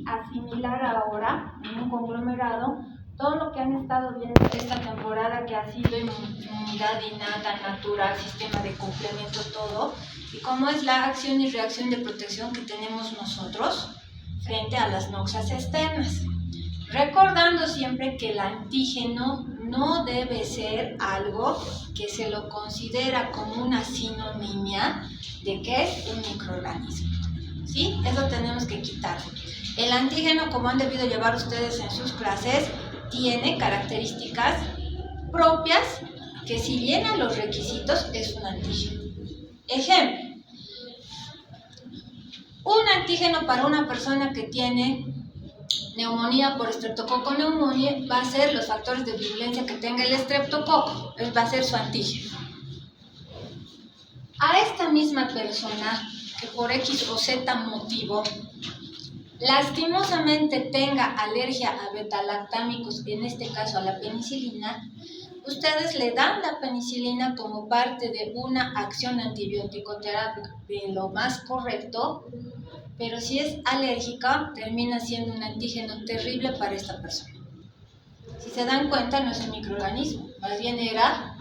asimilar ahora en un conglomerado todo lo que han estado viendo esta temporada, que ha sido inmunidad innata, natural, sistema de complemento, todo, y cómo es la acción y reacción de protección que tenemos nosotros frente a las noxas externas. Recordando siempre que el antígeno no debe ser algo que se lo considera como una sinonimia de que es un microorganismo. ¿Sí? Eso tenemos que quitar. El antígeno, como han debido llevar ustedes en sus clases, tiene características propias que, si llenan los requisitos, es un antígeno. Ejemplo, un antígeno para una persona que tiene neumonía por Streptococcus pneumoniae va a ser los factores de virulencia que tenga el estreptococo, va a ser su antígeno. A esta misma persona que por X o Z motivo lastimosamente tenga alergia a betalactámicos, en este caso a la penicilina, ustedes le dan la penicilina como parte de una acción antibiótico-terápica de lo más correcto, pero si es alérgica, termina siendo un antígeno terrible para esta persona. Si se dan cuenta, no es un microorganismo, más bien era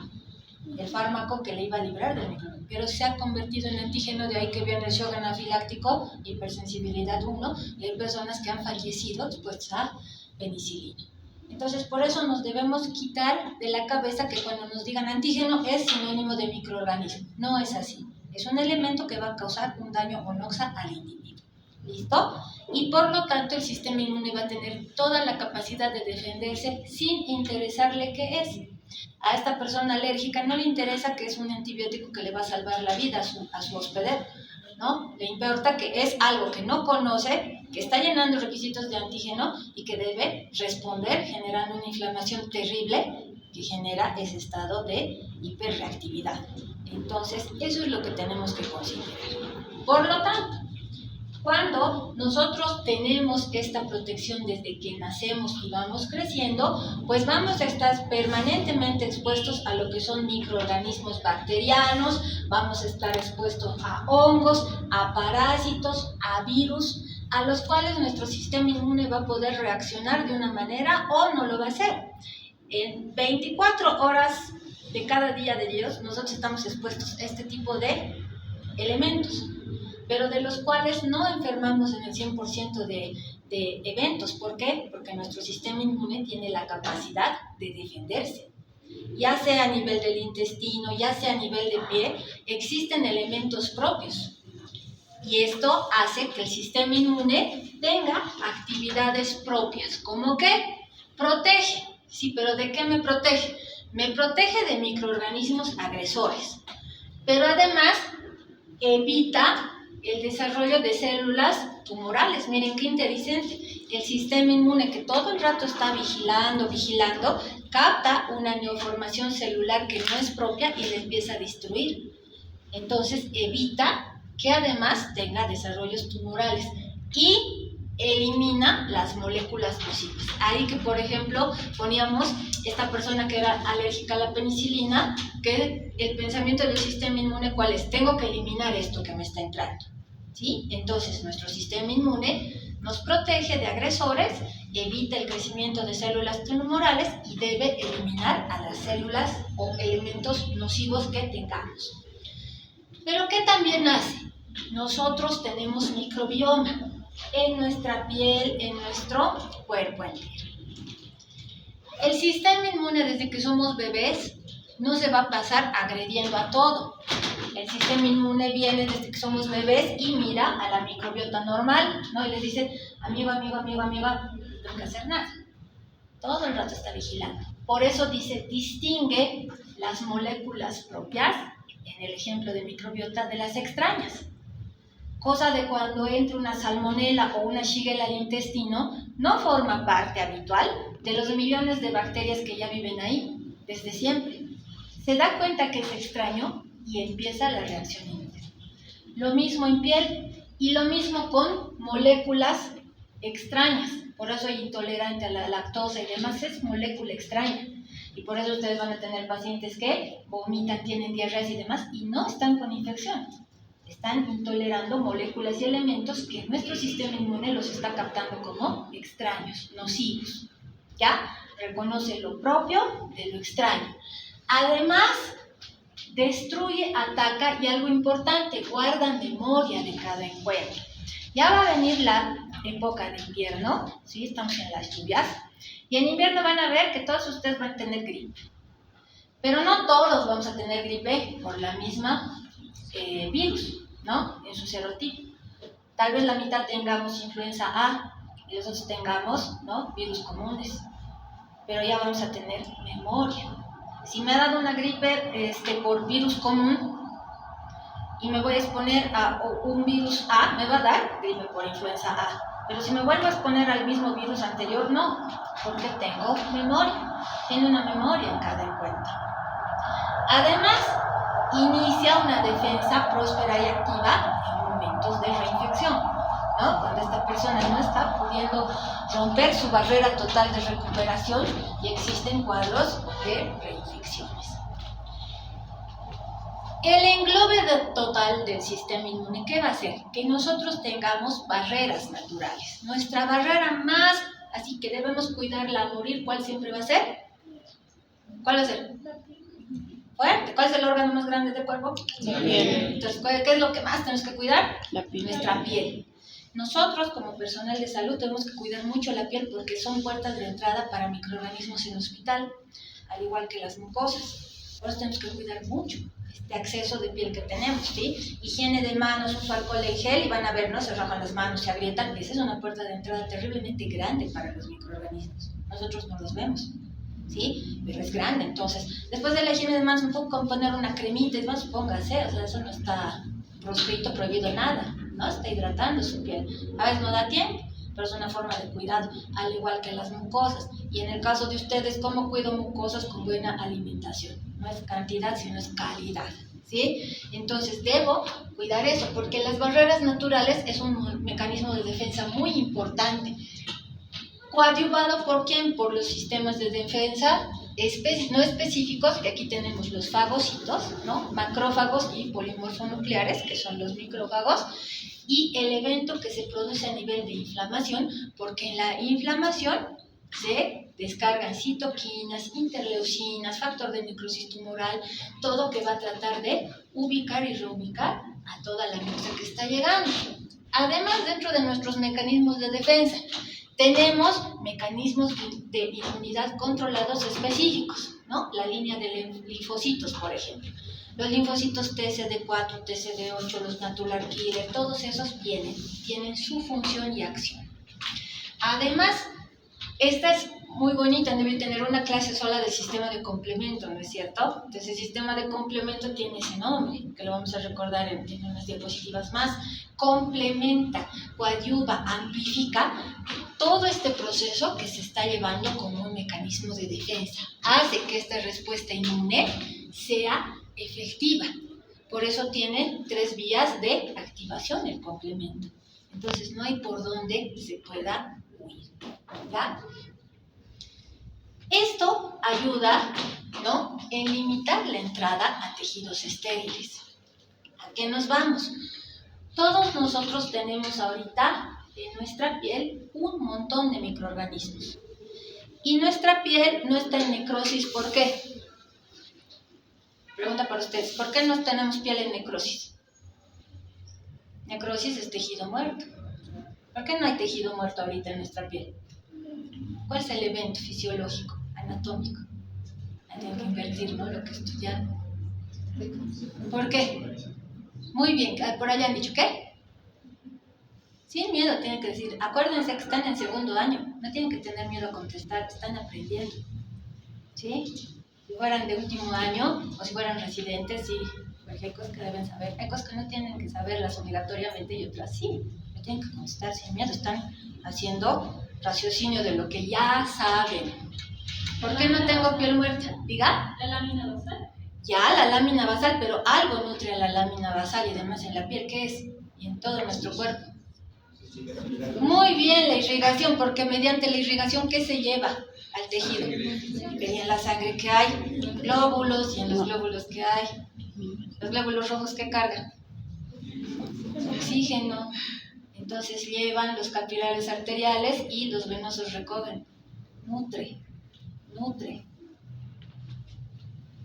el fármaco que le iba a librar del microorganismo, pero se ha convertido en antígeno, de ahí que viene el shock anafiláctico, hipersensibilidad 1, y hay personas que han fallecido expuestas a penicilina. Entonces, por eso nos debemos quitar de la cabeza que cuando nos digan antígeno es sinónimo de microorganismo. No es así. Es un elemento que va a causar un daño o noxa al individuo. ¿Listo? Y por lo tanto el sistema inmune va a tener toda la capacidad de defenderse sin interesarle qué es. A esta persona alérgica no le interesa que es un antibiótico que le va a salvar la vida a su hospedero, ¿no? Le importa que es algo que no conoce, que está llenando requisitos de antígeno y que debe responder generando una inflamación terrible que genera ese estado de hiperreactividad. Entonces, eso es lo que tenemos que considerar. Por lo tanto, cuando nosotros tenemos esta protección desde que nacemos y vamos creciendo, pues vamos a estar permanentemente expuestos a lo que son microorganismos bacterianos, vamos a estar expuestos a hongos, a parásitos, a virus, a los cuales nuestro sistema inmune va a poder reaccionar de una manera o no lo va a hacer. En 24 horas de cada día de Dios, nosotros estamos expuestos a este tipo de elementos, pero de los cuales no enfermamos en el 100% de eventos. ¿Por qué? Porque nuestro sistema inmune tiene la capacidad de defenderse. Ya sea a nivel del intestino, ya sea a nivel de piel, existen elementos propios. Y esto hace que el sistema inmune tenga actividades propias. ¿Cómo qué? Protege. Sí, pero ¿de qué me protege? Me protege de microorganismos agresores. Pero además evita el desarrollo de células tumorales. Miren qué interesante. El sistema inmune, que todo el rato está vigilando, capta una neoformación celular que no es propia y la empieza a destruir. Entonces evita que además tenga desarrollos tumorales y elimina las moléculas nocivas. Ahí que, por ejemplo, poníamos esta persona que era alérgica a la penicilina, que el pensamiento del sistema inmune, ¿cuál es? Tengo que eliminar esto que me está entrando, ¿sí? Entonces, nuestro sistema inmune nos protege de agresores, evita el crecimiento de células tumorales y debe eliminar a las células o elementos nocivos que tengamos. Pero ¿qué también hace? Nosotros tenemos microbioma en nuestra piel, en nuestro cuerpo entero. El sistema inmune, desde que somos bebés, no se va a pasar agrediendo a todo. El sistema inmune viene desde que somos bebés y mira a la microbiota normal, ¿no? Y les dice, amigo, no tengo que hacer nada. Todo el rato está vigilando. Por eso dice, distingue las moléculas propias, en el ejemplo de microbiota, de las extrañas. Cosa de cuando entra una salmonela o una shigella al intestino, no forma parte habitual de los millones de bacterias que ya viven ahí, desde siempre. Se da cuenta que es extraño y empieza la reacción inmune. Lo mismo en piel y lo mismo con moléculas extrañas. Por eso hay intolerante a la lactosa y demás, es molécula extraña. Y por eso ustedes van a tener pacientes que vomitan, tienen diarreas y demás, y no están con infección. Están intolerando moléculas y elementos que nuestro sistema inmune los está captando como extraños, nocivos. ¿Ya? Reconoce lo propio de lo extraño. Además, destruye, ataca y algo importante, guarda memoria de cada encuentro. Ya va a venir la época de invierno, ¿sí? Estamos en las lluvias, y en invierno van a ver que todos ustedes van a tener gripe. Pero no todos vamos a tener gripe por la misma virus, ¿no? En su serotipo. Tal vez la mitad tengamos influenza A y los otros tengamos, ¿no? Virus comunes. Pero ya vamos a tener memoria. Si me ha dado una gripe por virus común y me voy a exponer a un virus A, me va a dar gripe por influenza A. Pero si me vuelvo a exponer al mismo virus anterior, no, porque tengo memoria. Tiene una memoria en cada encuentro. Además, inicia una defensa próspera y activa en momentos de reinfección, ¿no? Cuando esta persona no está pudiendo romper su barrera total de recuperación y existen cuadros de reinfecciones. El englobe total del sistema inmune, ¿qué va a hacer? Que nosotros tengamos barreras naturales. Nuestra barrera más, así que debemos cuidarla a morir, ¿cuál siempre va a ser? ¿Cuál va a ser? Fuerte. ¿Cuál es el órgano más grande del cuerpo? La piel. Entonces, ¿qué es lo que más tenemos que cuidar? La piel. Nuestra piel. Nosotros, como personal de salud, tenemos que cuidar mucho la piel porque son puertas de entrada para microorganismos en el hospital, al igual que las mucosas. Por eso tenemos que cuidar mucho este acceso de piel que tenemos, ¿sí? Higiene de manos, uso alcohol en gel y van a ver, ¿no? Se rajan las manos, se agrietan. Esa es una puerta de entrada terriblemente grande para los microorganismos. Nosotros no los vemos, ¿sí? Pero es grande. Entonces, después de la higiene de manos, un poco poner una cremita y demás, póngase, o sea, eso no está proscrito, prohibido nada, ¿no? Está hidratando su piel. A veces no da tiempo, pero es una forma de cuidado, al igual que las mucosas. Y en el caso de ustedes, ¿cómo cuido mucosas? Con buena alimentación. No es cantidad, sino es calidad, ¿sí? Entonces, debo cuidar eso, porque las barreras naturales es un mecanismo de defensa muy importante. ¿Coadyuvado por quién? Por los sistemas de defensa no específicos, que aquí tenemos los fagocitos, ¿no? Macrófagos y polimorfonucleares, que son los micrófagos, y el evento que se produce a nivel de inflamación, porque en la inflamación se descargan citoquinas, interleucinas, factor de necrosis tumoral, todo que va a tratar de ubicar y reubicar a toda la muestra que está llegando. Además, dentro de nuestros mecanismos de defensa, tenemos mecanismos de inmunidad controlados específicos, ¿no? La línea de linfocitos, por ejemplo. Los linfocitos TCD4, TCD8, los natural killer, todos esos tienen su función y acción. Además, esta es muy bonita, debe tener una clase sola del sistema de complemento, ¿no es cierto? Entonces, el sistema de complemento tiene ese nombre, que lo vamos a recordar en unas diapositivas más. Complementa, coadyuva, amplifica todo este proceso que se está llevando como un mecanismo de defensa. Hace que esta respuesta inmune sea efectiva. Por eso tiene 3 vías de activación el complemento. Entonces, no hay por dónde se pueda huir, ¿ya? Esto ayuda, ¿no?, en limitar la entrada a tejidos estériles. ¿A qué nos vamos? Todos nosotros tenemos ahorita en nuestra piel un montón de microorganismos. Y nuestra piel no está en necrosis, ¿por qué? Pregunta para ustedes, ¿por qué no tenemos piel en necrosis? Necrosis es tejido muerto. ¿Por qué no hay tejido muerto ahorita en nuestra piel? ¿Cuál es el evento fisiológico, anatómico? Hay que invertir, ¿no?, lo que estudian. ¿Por qué? Muy bien, por allá han dicho, ¿qué? Sin miedo tienen que decir, acuérdense que están en segundo año, no tienen que tener miedo a contestar, están aprendiendo, ¿sí? Si fueran de último año, o si fueran residentes, sí, porque hay cosas que deben saber, hay cosas que no tienen que saberlas obligatoriamente y otras sí, no tienen que contestar sin miedo, están haciendo raciocinio de lo que ya saben. ¿Por qué no tengo piel muerta? Diga. ¿La lámina basal? Ya, la lámina basal, pero algo nutre a la lámina basal y además en la piel, ¿qué es? Y en todo nuestro cuerpo. Muy bien, la irrigación, porque mediante la irrigación, ¿qué se lleva al tejido? Y en la sangre que hay glóbulos, y en los glóbulos que hay, los glóbulos rojos que cargan oxígeno. Entonces llevan los capilares arteriales y los venosos recogen. Nutre.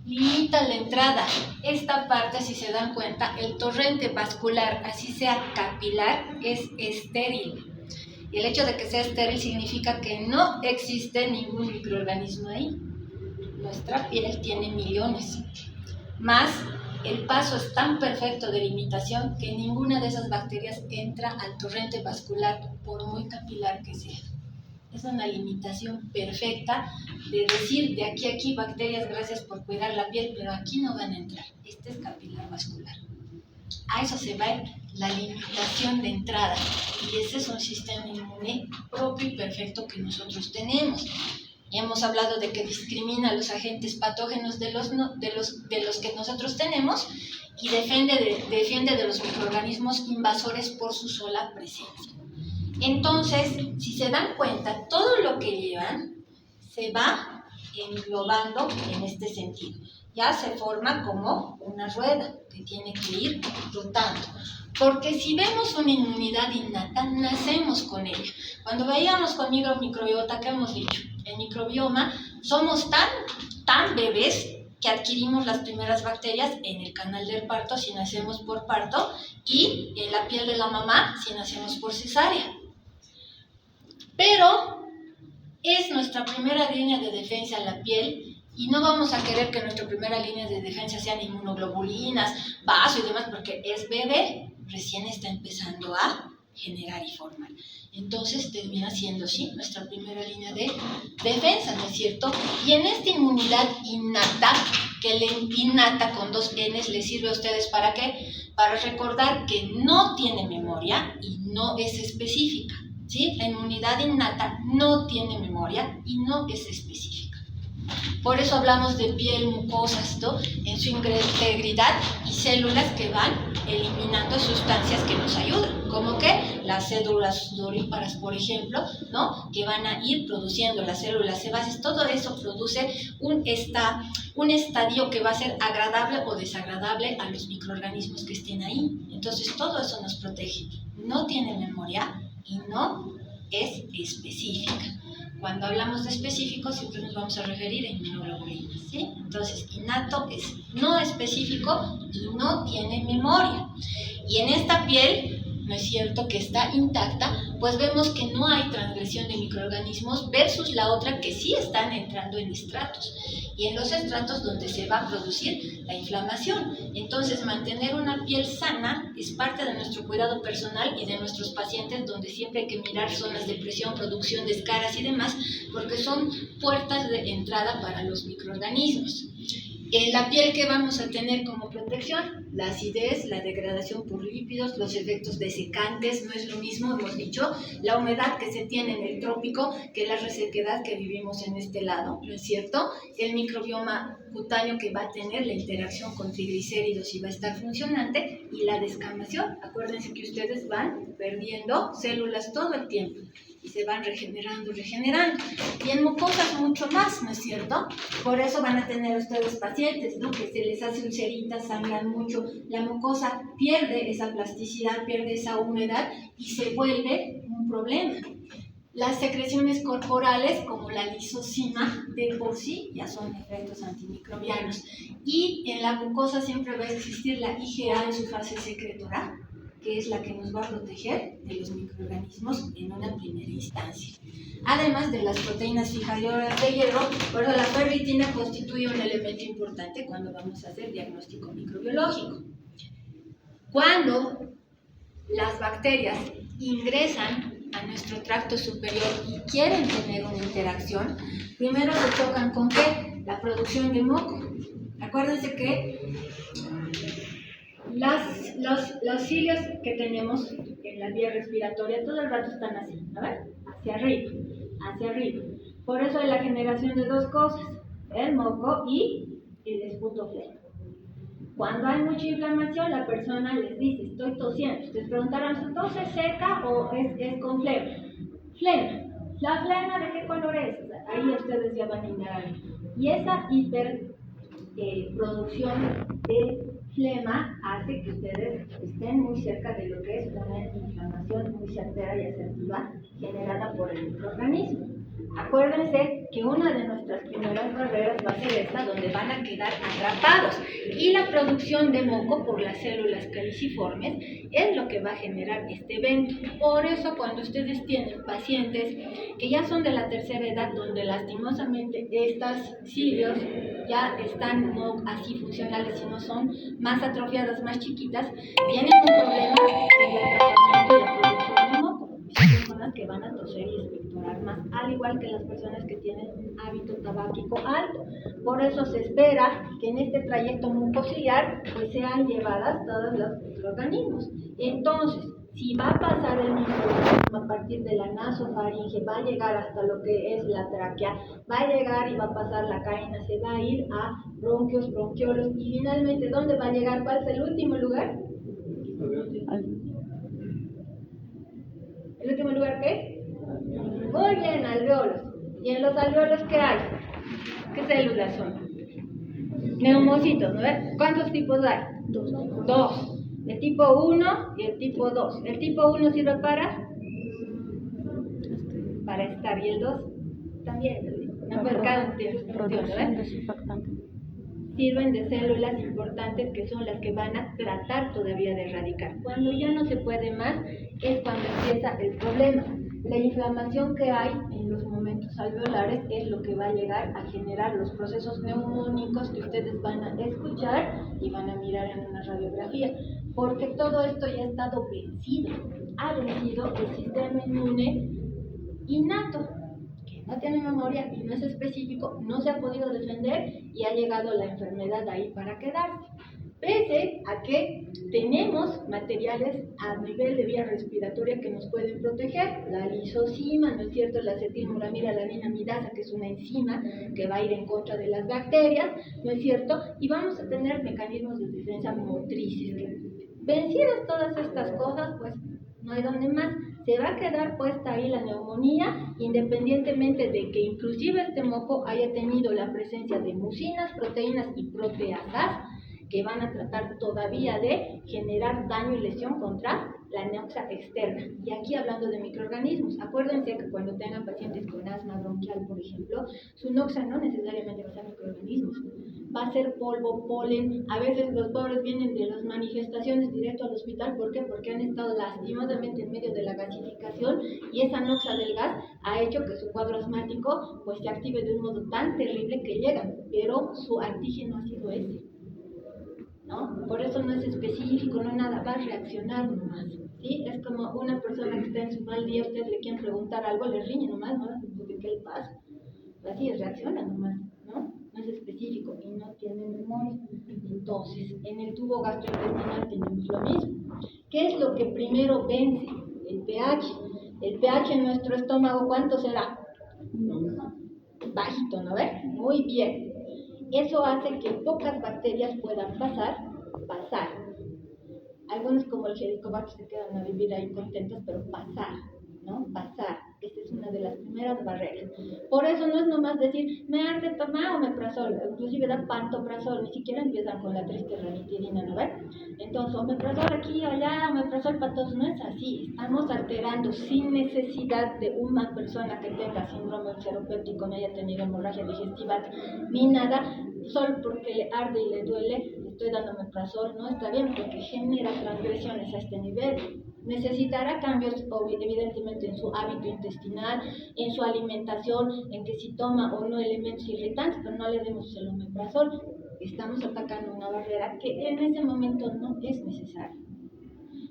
Limita la entrada. Esta parte, si se dan cuenta, el torrente vascular, así sea capilar, es estéril. Y el hecho de que sea estéril significa que no existe ningún microorganismo ahí. Nuestra piel tiene millones. Más, el paso es tan perfecto de limitación que ninguna de esas bacterias entra al torrente vascular, por muy capilar que sea. Es una limitación perfecta de decir de aquí a aquí bacterias, gracias por cuidar la piel, pero aquí no van a entrar. Este es capilar vascular. A eso se va la limitación de entrada, y ese es un sistema inmune propio y perfecto que nosotros tenemos. Ya hemos hablado de que discrimina los agentes patógenos de los que nosotros tenemos y defiende de los microorganismos invasores por su sola presencia. Entonces, si se dan cuenta, todo lo que llevan se va englobando en este sentido. Ya se forma como una rueda que tiene que ir rotando. Porque si vemos una inmunidad innata, nacemos con ella. Cuando veíamos con microbiota, ¿qué hemos dicho? El microbioma, somos tan bebés que adquirimos las primeras bacterias en el canal del parto si nacemos por parto y en la piel de la mamá si nacemos por cesárea. Pero es nuestra primera línea de defensa la piel y no vamos a querer que nuestra primera línea de defensa sean inmunoglobulinas, vaso y demás, porque es bebé, recién está empezando a generar y formar. Entonces termina siendo así nuestra primera línea de defensa, ¿no es cierto? Y en esta inmunidad innata, que innata con 2 N's, les sirve a ustedes ¿para qué? Para recordar que no tiene memoria y no es específica, ¿sí? La inmunidad innata no tiene memoria y no es específica. Por eso hablamos de piel, mucosas, ¿no? En su integridad y células que van eliminando sustancias que nos ayudan, como que las células sudoríparas, por ejemplo, ¿no? Que van a ir produciendo las células sebáceas. Todo eso produce un estadio que va a ser agradable o desagradable a los microorganismos que estén ahí. Entonces todo eso nos protege. No tiene memoria y no es específica. Cuando hablamos de específico, siempre nos vamos a referir a inmunoglobulinas, ¿sí? Entonces, innato es no específico y no tiene memoria. Y en esta piel, ¿no es cierto?, que está intacta, pues vemos que no hay transgresión de microorganismos versus la otra que sí están entrando en estratos. Y en los estratos donde se va a producir la inflamación. Entonces, mantener una piel sana es parte de nuestro cuidado personal y de nuestros pacientes, donde siempre hay que mirar zonas de presión, producción de escaras y demás, porque son puertas de entrada para los microorganismos. En la piel, ¿qué vamos a tener como protección? La acidez, la degradación por lípidos, los efectos desecantes, no es lo mismo, hemos dicho, la humedad que se tiene en el trópico que la resequedad que vivimos en este lado, ¿no es cierto? El microbioma cutáneo que va a tener la interacción con triglicéridos y va a estar funcionante, y la descamación. Acuérdense que ustedes van perdiendo células todo el tiempo y se van regenerando. Y en mucosas mucho más, ¿no es cierto? Por eso van a tener ustedes pacientes, ¿no?, que se les hace ulceritas, sangran mucho. La mucosa pierde esa plasticidad, pierde esa humedad y se vuelve un problema. Las secreciones corporales, como la lisocima, de por sí ya son efectos antimicrobianos. Y en la mucosa siempre va a existir la IgA en su fase secretora, que es la que nos va a proteger de los microorganismos en una primera instancia. Además de las proteínas fijadoras de hierro, por eso la ferritina constituye un elemento importante cuando vamos a hacer diagnóstico microbiológico. Cuando las bacterias ingresan a nuestro tracto superior y quieren tener una interacción, primero se tocan con ¿qué? La producción de moco. Acuérdense que los cilios que tenemos en la vía respiratoria todo el rato están así, a ver, hacia arriba. Por eso hay la generación de 2 cosas, el moco y el esputo flema. Cuando hay mucha inflamación, la persona les dice, estoy tosiendo. Ustedes preguntarán, ¿su tos es seca o es con flema? Flema. ¿La flema de qué color es? O sea, ahí ustedes ya van a indagar. Y esa producción de flema hace que ustedes estén muy cerca de lo que es una inflamación muy certera y asertiva generada por el microorganismo. Acuérdense que una de nuestras primeras barreras va a ser esta, donde van a quedar atrapados. Y la producción de moco por las células caliciformes es lo que va a generar este evento. Por eso, cuando ustedes tienen pacientes que ya son de la tercera edad, donde lastimosamente estas cilios ya están no así funcionales, sino son más atrofiadas, más chiquitas, tienen un problema en el atrapamiento y la producción de moco. Son personas que van a toser y expectorar más, al igual que las personas que tienen un hábito tabáquico alto. Por eso se espera que en este trayecto mucociliar pues sean llevadas todos los microorganismos. Entonces, si va a pasar el microorganismo a partir de la nasofaringe, va a llegar hasta lo que es la tráquea, va a llegar y va a pasar la carina, se va a ir a bronquios, bronquiolos y finalmente, ¿dónde va a llegar? ¿Cuál es el último lugar? ¿El último lugar qué es? Muy bien, alveolos. ¿Y en los alveolos qué hay? ¿Qué células son? Neumocitos, ¿no ves? ¿Cuántos tipos hay? Dos. El tipo 1 y el tipo 2. ¿El tipo 1 sirve para estar? ¿Y el 2? También. No, pues cada uno tiene su función, ¿no ves? Sirven de células importantes que son las que van a tratar todavía de erradicar. Cuando ya no se puede más es cuando empieza el problema. La inflamación que hay en los momentos alveolares es lo que va a llegar a generar los procesos neumónicos que ustedes van a escuchar y van a mirar en una radiografía, porque todo esto ya ha estado vencido. Ha vencido el sistema inmune innato, que no tiene memoria y no es específico, no se ha podido defender y ha llegado la enfermedad ahí para quedarse. Pese a que tenemos materiales a nivel de vía respiratoria que nos pueden proteger, la lisozima, ¿no es cierto?, la acetilmolamida, la linamidasa, que es una enzima que va a ir en contra de las bacterias, ¿no es cierto?, y vamos a tener mecanismos de defensa motrices. Vencidas todas estas cosas, pues no hay donde más. Se va a quedar puesta ahí la neumonía, independientemente de que inclusive este moco haya tenido la presencia de mucinas, proteínas y proteasas, que van a tratar todavía de generar daño y lesión contra la noxa externa. Y aquí hablando de microorganismos, acuérdense que cuando tengan pacientes con asma bronquial, por ejemplo, su noxa no necesariamente va a ser microorganismos, va a ser polvo, polen. A veces los pobres vienen de las manifestaciones directo al hospital. ¿Por qué? Porque han estado lastimadamente en medio de la gasificación y esa noxa del gas ha hecho que su cuadro asmático pues se active de un modo tan terrible que llegan, pero su antígeno ha sido ese, ¿no? Por eso no es específico, no nada, va a reaccionar nomás, ¿sí? Es como una persona que está en su mal día, ustedes le quieren preguntar algo, le riñe nomás, ¿no? Porque ¿qué le pasa? Así reacciona nomás, ¿no? No es específico y no tiene memoria. Entonces, en el tubo gastrointestinal tenemos lo mismo. ¿Qué es lo que primero vence? El pH. El pH en nuestro estómago, ¿cuánto será? Bajito, ¿no ves? Muy bien. Eso hace que pocas bacterias puedan pasar. Algunos como el Helicobacter se quedan a vivir ahí contentos, pero pasar, ¿no? Pasar. Esta es una de las primeras barreras. Por eso no es nomás decir, me arde, toma omeprazol, inclusive da pantoprazol, ni siquiera empiezan con la triste ranitidina, ¿no ven? Entonces, omeprazol aquí, allá, omeprazol para todos, no es así. Estamos alterando sin necesidad de una persona que tenga síndrome ulceropéptico, no haya tenido hemorragia digestiva, ni nada, solo porque le arde y le duele, le estoy dando omeprazol, no está bien, porque genera transgresiones a este nivel. Necesitará cambios, evidentemente, en su hábito intestinal, en su alimentación, en que si toma o no elementos irritantes, pero no le demos el omeprazol. Estamos atacando una barrera que en ese momento no es necesaria.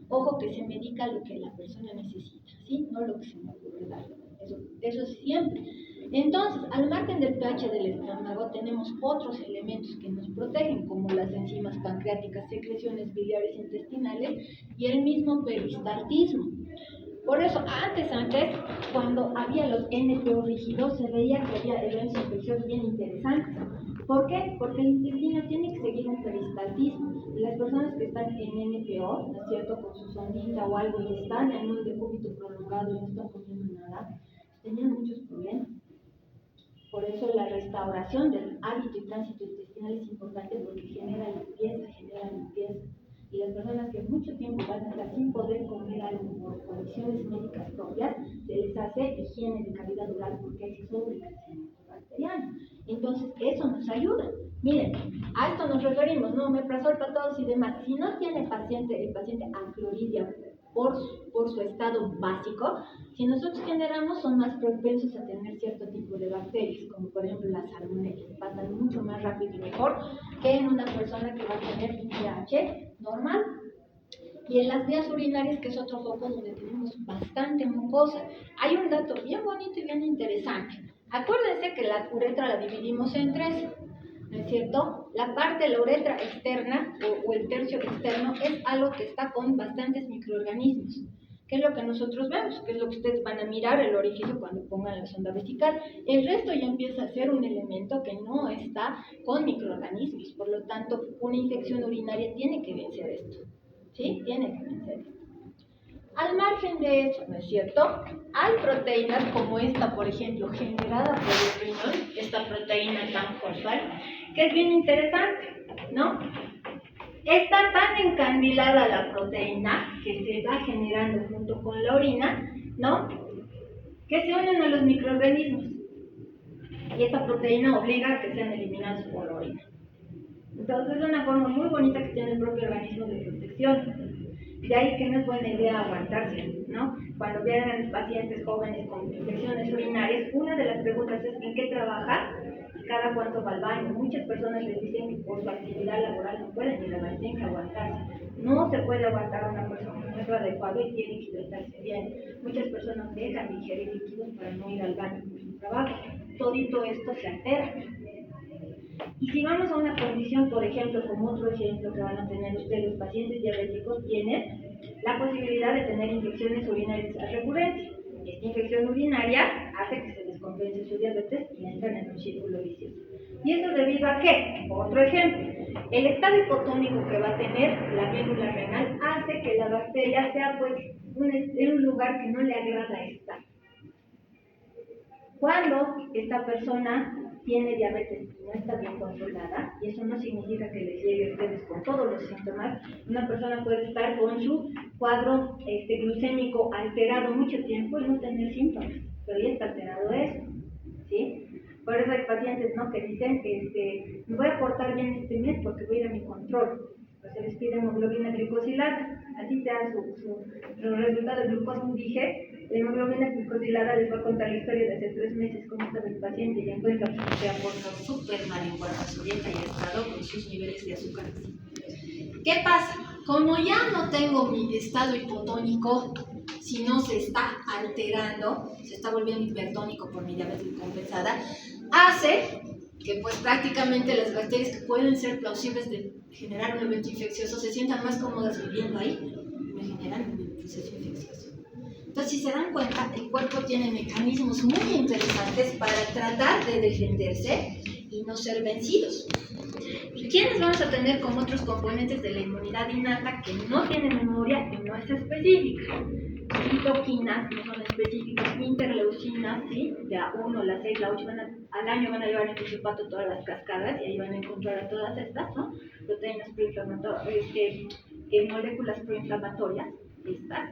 Ojo que se medica lo que la persona necesita, ¿sí? No lo que se me ocurre dar. Eso siempre. Entonces, al margen del pH del estómago, tenemos otros elementos que nos protegen, como las enzimas pancreáticas, secreciones biliares intestinales y el mismo peristaltismo. Por eso, antes, cuando había los NPO rígidos, se veía que había eventos infecciosos bien interesantes. ¿Por qué? Porque el intestino tiene que seguir un peristaltismo. Las personas que están en NPO, ¿no es cierto?, con su sondita o algo y están en un decúbito prolongado y no están comiendo nada, tenían muchos problemas. Por eso la restauración del hábito y tránsito intestinal es importante porque genera limpieza. Y las personas que mucho tiempo van a estar sin poder comer algo por condiciones médicas propias, se les hace higiene de cavidad oral porque hay sobrecrecimiento bacteriano. Entonces, eso nos ayuda. Miren, a esto nos referimos, ¿no? Omeprazol para todos y demás. Si no tiene el paciente acloridia por su estado básico, si nosotros generamos, son más propensos a tener cierto tipo de bacterias, como por ejemplo las salmonelas, pasan mucho más rápido y mejor que en una persona que va a tener un pH normal. Y en las vías urinarias, que es otro foco donde tenemos bastante mucosa, hay un dato bien bonito y bien interesante. Acuérdense que la uretra la dividimos en tres, ¿no es cierto? La parte de la uretra externa o el tercio externo es algo que está con bastantes microorganismos. ¿Qué es lo que nosotros vemos? ¿Qué es lo que ustedes van a mirar el orificio cuando pongan la sonda vesical? El resto ya empieza a ser un elemento que no está con microorganismos. Por lo tanto, una infección urinaria tiene que vencer esto. ¿Sí? Tiene que vencer esto. Al margen de eso, ¿no es cierto? Hay proteínas como esta, por ejemplo, generada por el riñón, esta proteína tan fosfal, que es bien interesante, ¿no? Está tan encandilada la proteína que se va generando junto con la orina, ¿no? Que se unen a los microorganismos. Y esta proteína obliga a que sean eliminados por la orina. Entonces es una forma muy bonita que tiene el propio organismo de protección. De ahí que no es buena idea aguantarse, ¿no? Cuando vienen pacientes jóvenes con infecciones urinarias, una de las preguntas es ¿en qué trabaja? Y cada cuánto va al baño. Muchas personas les dicen que por su actividad laboral no pueden ir al baño, tienen que aguantarse. No se puede aguantar a una persona que no es adecuada y tiene que hidratarse bien. Muchas personas dejan de ingerir líquidos para no ir al baño por su trabajo. Todito esto se altera. Y si vamos a una condición, por ejemplo, como otro ejemplo que van a tener ustedes, los pacientes diabéticos tienen la posibilidad de tener infecciones urinarias a recurrencia. Esta infección urinaria hace que se descompense su diabetes y entran en un círculo vicioso. ¿Y eso debido a qué? Otro ejemplo. El estado hipotónico que va a tener la glándula renal hace que la bacteria sea pues en un lugar que no le agrada estar. Cuando esta persona tiene diabetes y no está bien controlada, y eso no significa que les llegue a ustedes con todos los síntomas, una persona puede estar con su cuadro glucémico alterado mucho tiempo y no tener síntomas, pero ya está alterado eso, ¿sí? Por eso hay pacientes, ¿no?, que dicen que me voy a portar bien este mes porque voy a ir a mi control. Pues se les pide hemoglobina glicosilada, así te dan su resultado de glucosa dije. La hemoglobina glicosilada les va a contar la historia de hace 3 meses cómo estaba el paciente y encuentra que se ha portado súper mal en cuanto a su dieta y ha estado con sus niveles de azúcar. ¿Qué pasa? Como ya no tengo mi estado hipotónico, si no se está alterando, se está volviendo hipertónico por mi diabetes compensada, hace que pues prácticamente las bacterias que pueden ser plausibles de generar un evento infeccioso se sientan más cómodas viviendo ahí y me generan un proceso infeccioso. Entonces, si se dan cuenta, el cuerpo tiene mecanismos muy interesantes para tratar de defenderse y no ser vencidos. ¿Quiénes vamos a tener como otros componentes de la inmunidad innata que no tienen memoria y no es específica? Citoquinas, no son específicas, interleucinas, ¿sí? La 1, la 6, la 8, al año van a llevar en su zapato todas las cascadas y ahí van a encontrar a todas estas, ¿no? Proteínas proinflamatorias, moléculas proinflamatorias, estas,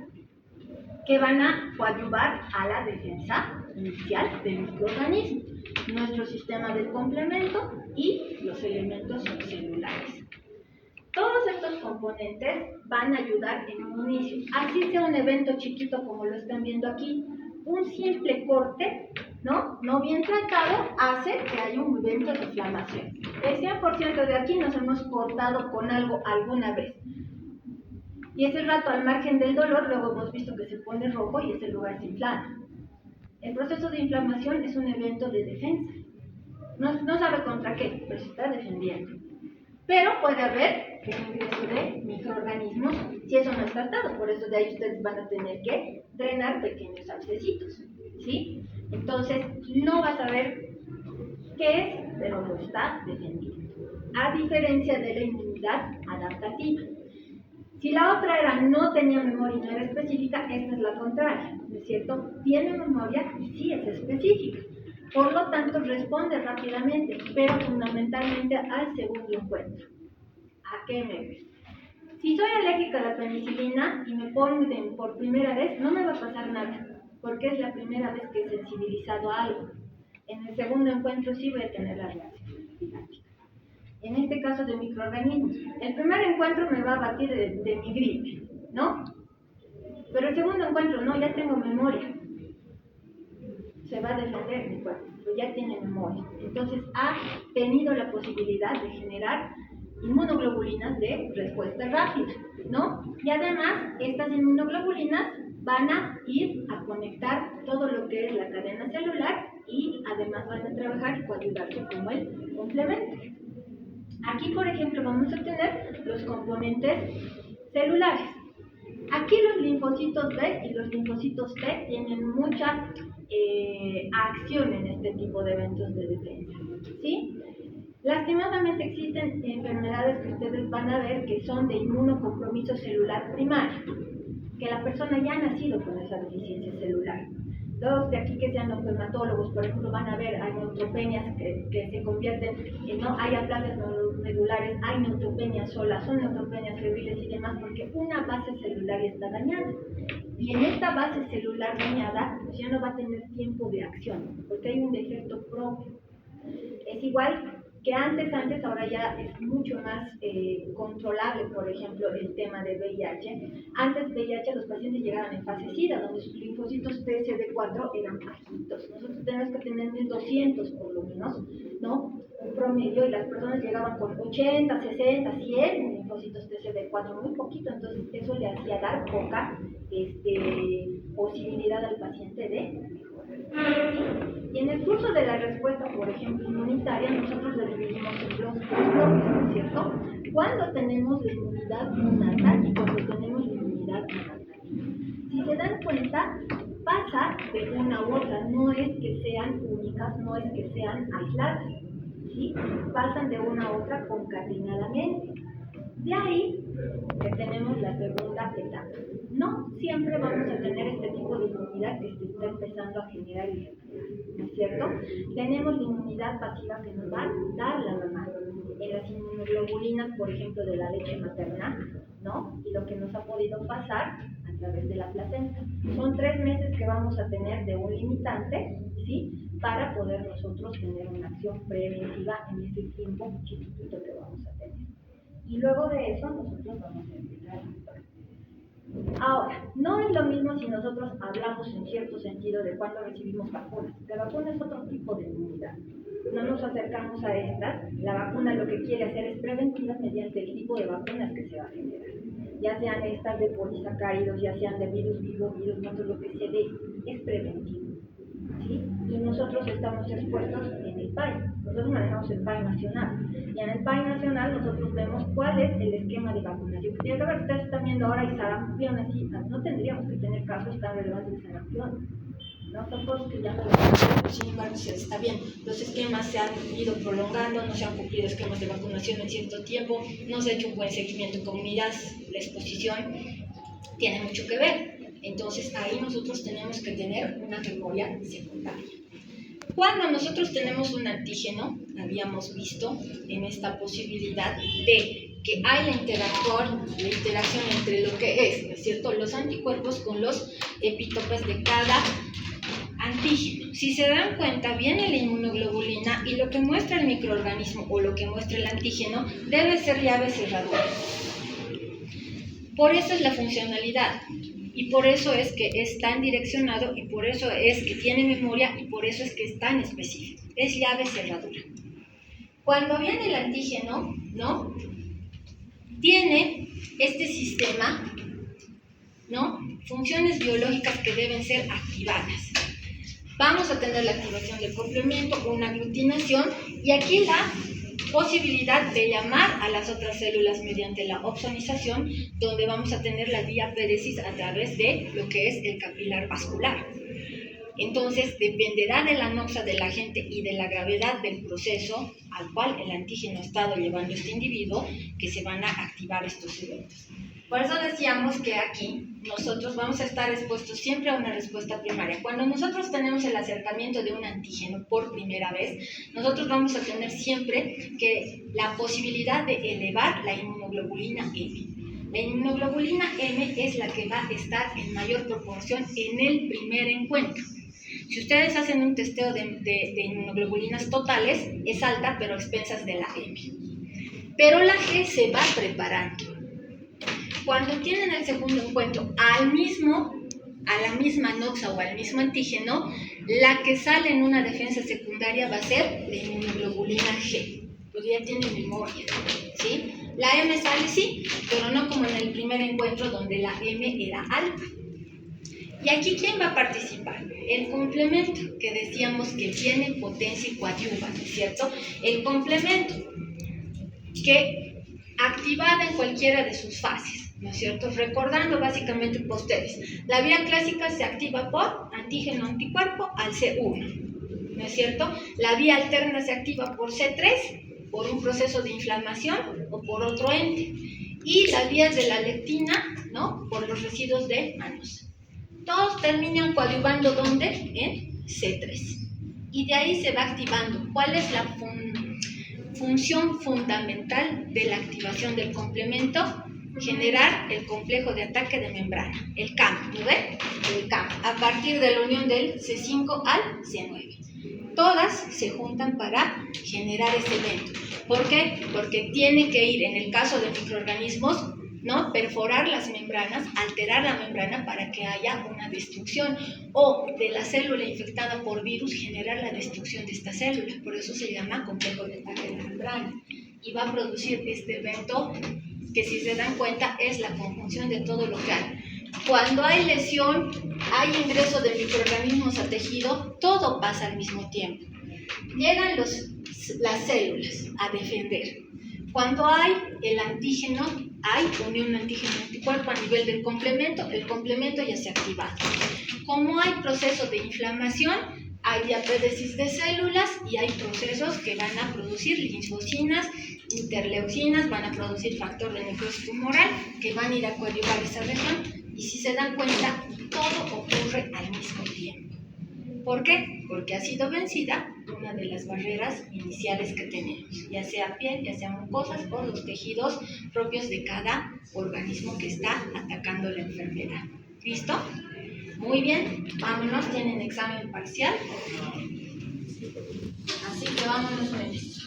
que van a coadyuvar a la defensa inicial del microorganismo, nuestro sistema del complemento y los elementos celulares. Todos estos componentes van a ayudar en un inicio, así sea un evento chiquito como lo están viendo aquí, un simple corte, no bien tratado, hace que haya un evento de inflamación. El 100% de aquí nos hemos cortado con algo alguna vez. Y ese rato, al margen del dolor, luego hemos visto que se pone rojo y ese lugar se inflama. El proceso de inflamación es un evento de defensa. No sabe contra qué, pero se está defendiendo. Pero puede haber un ingreso de microorganismos si eso no es tratado. Por eso de ahí ustedes van a tener que drenar pequeños abscesitos, ¿sí? Entonces, no va a saber qué es, pero lo está defendiendo. A diferencia de la inmunidad adaptativa. Si la otra era no tenía memoria y no era específica, esta es la contraria, ¿no es cierto? Tiene memoria y sí es específica. Por lo tanto, responde rápidamente, pero fundamentalmente al segundo encuentro. ¿A qué me refiero? Si soy alérgica a la penicilina y me ponen por primera vez, no me va a pasar nada, porque es la primera vez que he sensibilizado a algo. En el segundo encuentro sí voy a tener la reacción anafiláctica. En este caso de microorganismos. El primer encuentro me va a batir de mi gripe, ¿no? Pero el segundo encuentro no, ya tengo memoria. Se va a defender mi cuerpo, pero ya tiene memoria. Entonces ha tenido la posibilidad de generar inmunoglobulinas de respuesta rápida, ¿no? Y además, estas inmunoglobulinas van a ir a conectar todo lo que es la cadena celular y además van a trabajar y coadyuvarse como el complemento. Aquí, por ejemplo, vamos a tener los componentes celulares. Aquí los linfocitos B y los linfocitos T tienen mucha acción en este tipo de eventos de defensa, ¿sí? Lastimosamente existen enfermedades que ustedes van a ver que son de inmunocompromiso celular primario, que la persona ya ha nacido con esa deficiencia celular. Los de aquí que sean oftalmólogos, por ejemplo, van a ver, hay neutropenias que se convierten en, no hay aplasia medulares, hay neutropenias solas, son neutropenias febriles y demás, porque una base celular está dañada. Y en esta base celular dañada, pues ya no va a tener tiempo de acción, porque hay un defecto propio. Es igual que antes, ahora ya es mucho más controlable, por ejemplo, el tema de VIH. Antes VIH los pacientes llegaban en fase SIDA, donde sus linfocitos TSD4 eran bajitos. Nosotros tenemos que tener 1200 por lo menos, ¿no? Un promedio, y las personas llegaban con 80, 60, 100 linfocitos TSD4, muy poquito, entonces eso le hacía dar poca posibilidad al paciente de mejorar. Y en el curso de la respuesta, por ejemplo, inmunitaria, nosotros lo dividimos en dos bloques, ¿cierto? Cuando tenemos la inmunidad innata y cuando tenemos la inmunidad adaptativa. Si se dan cuenta, pasa de una u otra, no es que sean únicas, no es que sean aisladas, ¿sí? Pasan de una a otra concatenadamente. De ahí que tenemos la segunda etapa. No siempre vamos a tener este tipo de inmunidad que se está empezando a generar y ¿no es cierto? Tenemos la inmunidad pasiva que nos va a dar la mamá. En las inmunoglobulinas, por ejemplo, de la leche materna, ¿no? Y lo que nos ha podido pasar a través de la placenta. Son 3 meses que vamos a tener de un limitante, ¿sí? Para poder nosotros tener una acción preventiva en ese tiempo chiquitito que vamos a tener. Y luego de eso nosotros vamos a empezar a actuar. Ahora, no es lo mismo si nosotros hablamos en cierto sentido de cuando recibimos vacunas. La vacuna es otro tipo de inmunidad. No nos acercamos a esta. La vacuna lo que quiere hacer es preventiva mediante el tipo de vacunas que se va a generar. Ya sean estas de polisacáridos, ya sean de virus vivo, virus muerto, lo que se dé, es preventivo. ¿Sí? Y nosotros estamos expuestos en el PAI. Nosotros manejamos el PAI nacional. Y en el PAI nacional nosotros vemos cuál es el esquema de vacunación. Y ahora que ustedes están viendo ahora y sarampión, así, no tendríamos que tener casos tan relevantes de sarampión. No son cosas que ya no lo sin embargo se está viendo. Los esquemas se han ido prolongando, no se han cumplido esquemas de vacunación en cierto tiempo, no se ha hecho un buen seguimiento en comunidades, la exposición tiene mucho que ver. Entonces ahí nosotros tenemos que tener una memoria secundaria. Cuando nosotros tenemos un antígeno, habíamos visto en esta posibilidad de que hay la interacción entre lo que es, ¿no es cierto?, los anticuerpos con los epítopes de cada antígeno. Si se dan cuenta, viene la inmunoglobulina y lo que muestra el microorganismo o lo que muestra el antígeno debe ser llave cerradura. Por eso es la funcionalidad. Y por eso es que es tan direccionado, y por eso es que tiene memoria, y por eso es que es tan específico. Es llave cerradura. Cuando viene el antígeno, ¿no?, tiene este sistema, ¿no?, funciones biológicas que deben ser activadas. Vamos a tener la activación del complemento, una aglutinación, y aquí la posibilidad de llamar a las otras células mediante la opsonización, donde vamos a tener la diapéresis a través de lo que es el capilar vascular. Entonces, dependerá de la noxa del agente y de la gravedad del proceso al cual el antígeno ha estado llevando este individuo que se van a activar estos eventos. Por eso decíamos que aquí nosotros vamos a estar expuestos siempre a una respuesta primaria. Cuando nosotros tenemos el acercamiento de un antígeno por primera vez, nosotros vamos a tener siempre que la posibilidad de elevar la inmunoglobulina M. La inmunoglobulina M es la que va a estar en mayor proporción en el primer encuentro. Si ustedes hacen un testeo de inmunoglobulinas totales, es alta, pero a expensas de la M. Pero la G se va preparando. Cuando tienen el segundo encuentro a la misma noxa o al mismo antígeno, la que sale en una defensa secundaria va a ser la inmunoglobulina G, porque ya tiene memoria, ¿sí? La M sale, sí, pero no como en el primer encuentro donde la M era alta. ¿Y aquí quién va a participar? El complemento, que decíamos que tiene potencia y coadyuva, ¿no es cierto? El complemento, que activada en cualquiera de sus fases, ¿no es cierto? Recordando básicamente ustedes, la vía clásica se activa por antígeno anticuerpo al C1, ¿no es cierto? La vía alterna se activa por C3, por un proceso de inflamación o por otro ente. Y las vías de la lectina, ¿no? Por los residuos de manosa. Todos terminan coadyuvando, ¿dónde? En C3. Y de ahí se va activando. ¿Cuál es la función fundamental de la activación del complemento? Generar el complejo de ataque de membrana, el CAM, ¿no ven? El CAM, a partir de la unión del C5 al C9. Todas se juntan para generar ese evento. ¿Por qué? Porque tiene que ir, en el caso de microorganismos, ¿no? Perforar las membranas, alterar la membrana para que haya una destrucción, o de la célula infectada por virus generar la destrucción de esta célula. Por eso se llama complejo de ataque de membrana. Y va a producir este evento que, si se dan cuenta, es la conjunción de todo lo que hay. Cuando hay lesión, hay ingreso de microorganismos a tejido, todo pasa al mismo tiempo. Llegan las células a defender. Cuando hay el antígeno, hay unión antígeno-anticuerpo a nivel del complemento, el complemento ya se ha activado. Como hay procesos de inflamación, hay diapédesis de células y hay procesos que van a producir linfocinas, interleucinas, van a producir factor de necrosis tumoral que van a ir a coadyuvar esa región, y si se dan cuenta, todo ocurre al mismo tiempo. ¿Por qué? Porque ha sido vencida una de las barreras iniciales que tenemos, ya sea piel, ya sea mucosas o los tejidos propios de cada organismo que está atacando la enfermedad. ¿Listo? Muy bien, vámonos, tienen examen parcial. Así que vámonos con esto.